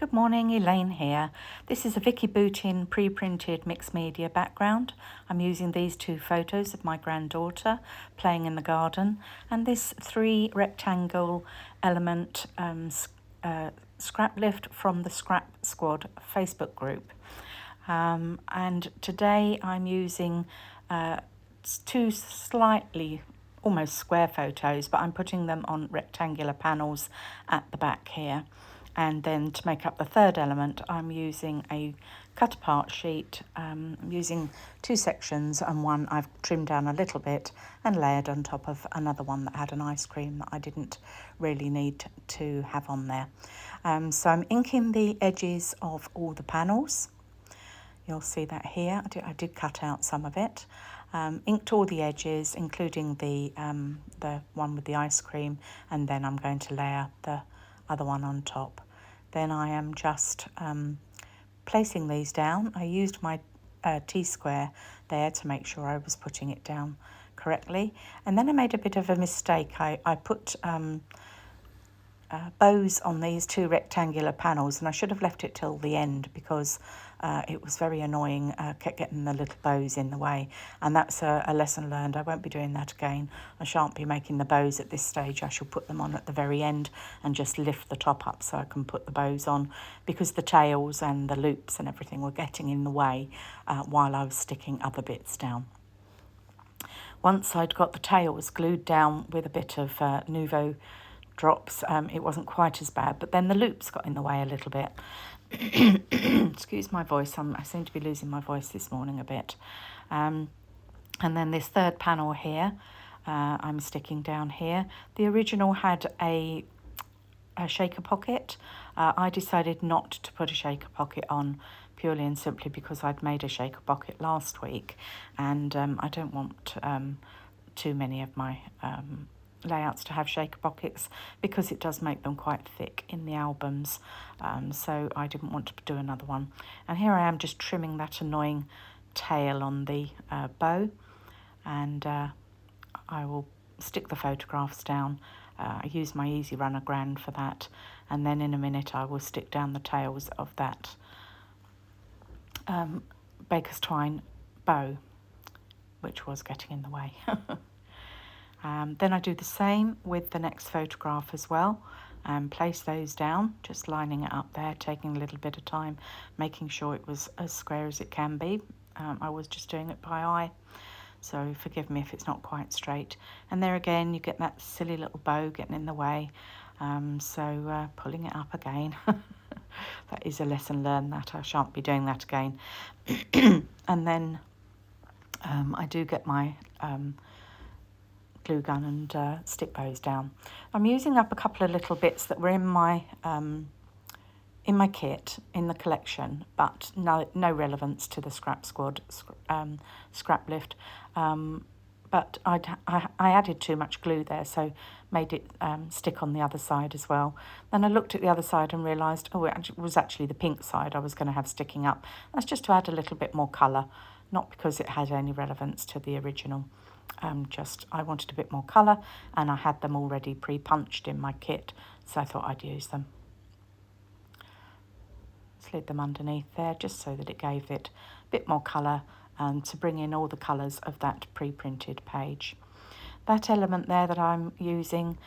Good morning, Elaine here. This is a Vicky Bootin pre-printed mixed media background. I'm using these two photos of my granddaughter playing in the garden and this 3 rectangle element Scraplift from the Scrap Squad Facebook group. And today I'm using 2 slightly almost square photos, but I'm putting them on rectangular panels at the back here. And then to make up the third element, I'm using a cut apart sheet. I'm using 2 sections, and one I've trimmed down a little bit and layered on top of another one that had an ice cream that I didn't really need to have on there. So I'm inking the edges of all the panels. You'll see that here. I did cut out some of it. Inked all the edges, including the one with the ice cream, and then I'm going to layer the other one on top. Then I am just placing these down. I used my T-square there to make sure I was putting it down correctly. And then I made a bit of a mistake. I put bows on these 2 rectangular panels, and I should have left it till the end because it was very annoying, kept getting the little bows in the way, and that's a lesson learned. I won't be doing that again. I shan't be making the bows at this stage. I shall put them on at the very end and just lift the top up so I can put the bows on, because the tails and the loops and everything were getting in the way while I was sticking other bits down. Once I'd got the tails glued down with a bit of Nouveau drops, it wasn't quite as bad, but then the loops got in the way a little bit. Excuse my voice, I seem to be losing my voice this morning a bit. And then this third panel here, I'm sticking down here. The original had a shaker pocket. I decided not to put a shaker pocket on purely and simply because I'd made a shaker pocket last week, and I don't want too many of my layouts to have shaker pockets because it does make them quite thick in the albums, so I didn't want to do another one. And here I am just trimming that annoying tail on the bow, and I will stick the photographs down. I use my Easy Runner Grand for that, and then in a minute I will stick down the tails of that baker's twine bow, which was getting in the way. Then I do the same with the next photograph as well, and place those down, just lining it up there, taking a little bit of time, making sure it was as square as it can be. I was just doing it by eye, so forgive me if it's not quite straight. And there again, you get that silly little bow getting in the way, so pulling it up again. That is a lesson learned, that I shan't be doing that again. And then I do get my glue gun and stick bows down. I'm using up a couple of little bits that were in my kit in the collection, but no relevance to the Scrap Squad Scraplift. But I added too much glue there, so made it stick on the other side as well. Then I looked at the other side and realised, oh, it was actually the pink side I was going to have sticking up. That's just to add a little bit more colour, not because it had any relevance to the original. Just I wanted a bit more colour, and I had them already pre-punched in my kit, so I thought I'd use them. Slid them underneath there just so that it gave it a bit more colour and to bring in all the colours of that pre-printed page. That element there that I'm using,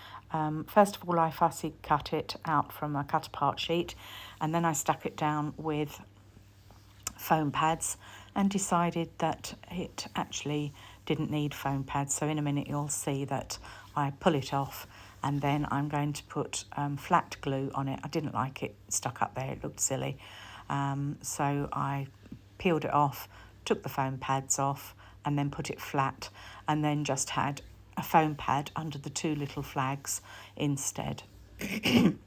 first of all I fussy cut it out from a cut apart sheet, and then I stuck it down with foam pads and decided that it actually didn't need foam pads. So in a minute you'll see that I pull it off, and then I'm going to put flat glue on it. I didn't like it stuck up there, it looked silly. So I peeled it off, took the foam pads off, and then put it flat, and then just had a foam pad under the 2 little flags instead. Here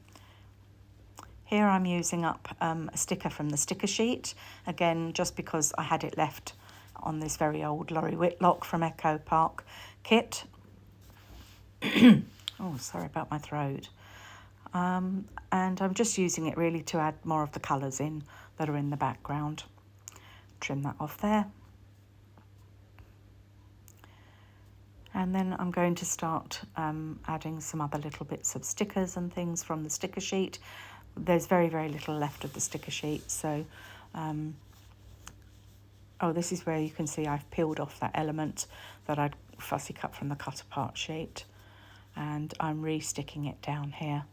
I'm using up a sticker from the sticker sheet, again just because I had it left on this very old Laurie Whitlock from Echo Park kit. Oh, sorry about my throat. And I'm just using it really to add more of the colours in that are in the background. Trim that off there. And then I'm going to start adding some other little bits of stickers and things from the sticker sheet. there's very, very little left of the sticker sheet. So, oh, this is where you can see I've peeled off that element that I'd fussy cut from the cut apart sheet. And I'm re-sticking it down here,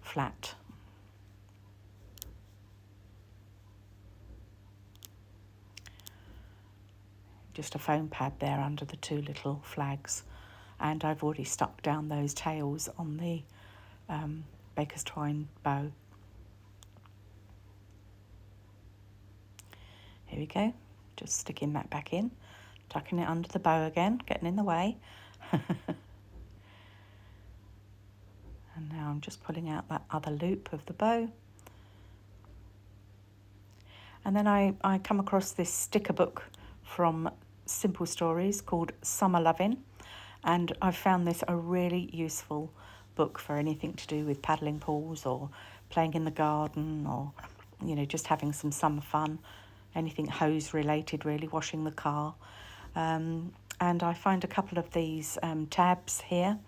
flat. Just a foam pad there under the two little flags. And I've already stuck down those tails on the baker's twine bow. Here we go, just sticking that back in, tucking it under the bow again, getting in the way. And now I'm just pulling out that other loop of the bow. And then I come across this sticker book from Simple Stories called Summer Lovin', and I've found this a really useful book for anything to do with paddling pools or playing in the garden, or just having some summer fun, anything hose related really, washing the car. And I find a couple of these tabs here.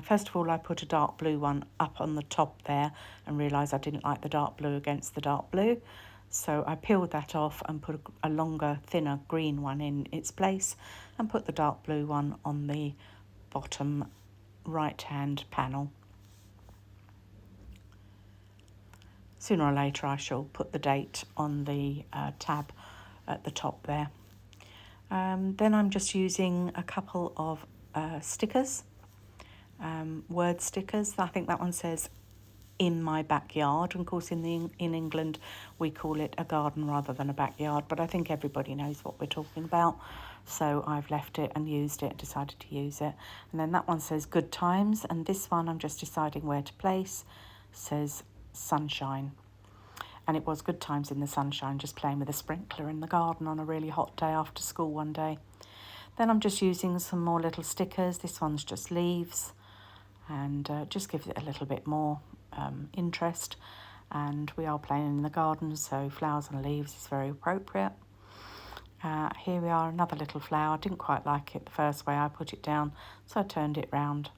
First of all, I put a dark blue one up on the top there and realised I didn't like the dark blue against the dark blue. So I peeled that off and put a longer, thinner green one in its place and put the dark blue one on the bottom right-hand panel. Sooner or later I shall put the date on the tab at the top there. Then I'm just using a couple of stickers, word stickers. I think that one says in my backyard, and of course in England we call it a garden rather than a backyard, but I think everybody knows what we're talking about, so I've left it and used it, decided to use it. And then that one says good times, and this one I'm just deciding where to place, says sunshine. And it was good times in the sunshine, just playing with a sprinkler in the garden on a really hot day after school one day. Then I'm just using some more little stickers. This one's just leaves, and just gives it a little bit more interest. And we are playing in the garden, so flowers and leaves is very appropriate. Here we are, another little flower. I didn't quite like it the first way I put it down, so I turned it round,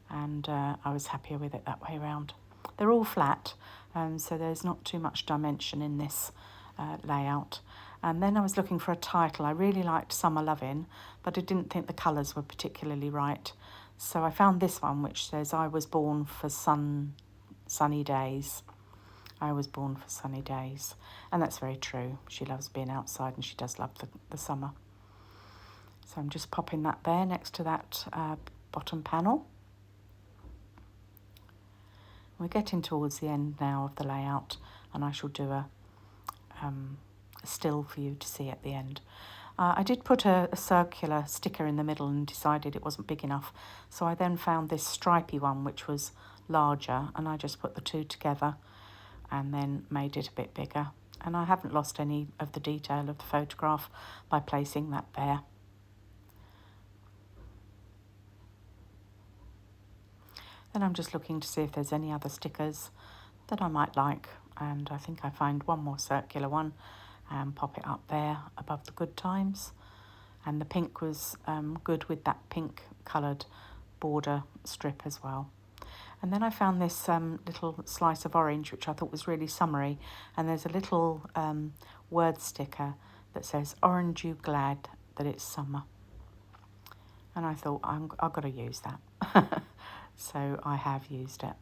and I was happier with it that way round. They're all flat, so there's not too much dimension in this layout. And then I was looking for a title. I really liked Summer Lovin', but I didn't think the colours were particularly right. So I found this one, which says, I was born for sunny days. I was born for sunny days. And that's very true. She loves being outside, and she does love the summer. So I'm just popping that there next to that bottom panel. We're getting towards the end now of the layout, and I shall do a still for you to see at the end. I did put a circular sticker in the middle and decided it wasn't big enough, so I then found this stripy one which was larger, and I just put the two together and then made it a bit bigger. And I haven't lost any of the detail of the photograph by placing that there. Then I'm just looking to see if there's any other stickers that I might like, and I think I find one more circular one and pop it up there above the good times. And the pink was good with that pink coloured border strip as well. And then I found this little slice of orange, which I thought was really summery, and there's a little word sticker that says, "Aren't you glad that it's summer?" And I thought, I've got to use that. So I have used it.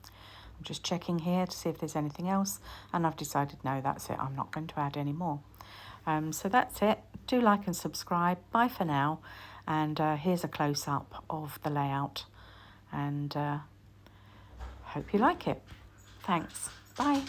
I'm just checking here to see if there's anything else, and I've decided no, that's it. I'm not going to add any more. So that's it. Do like and subscribe. Bye for now. And here's a close-up of the layout, and hope you like it. Thanks. Bye.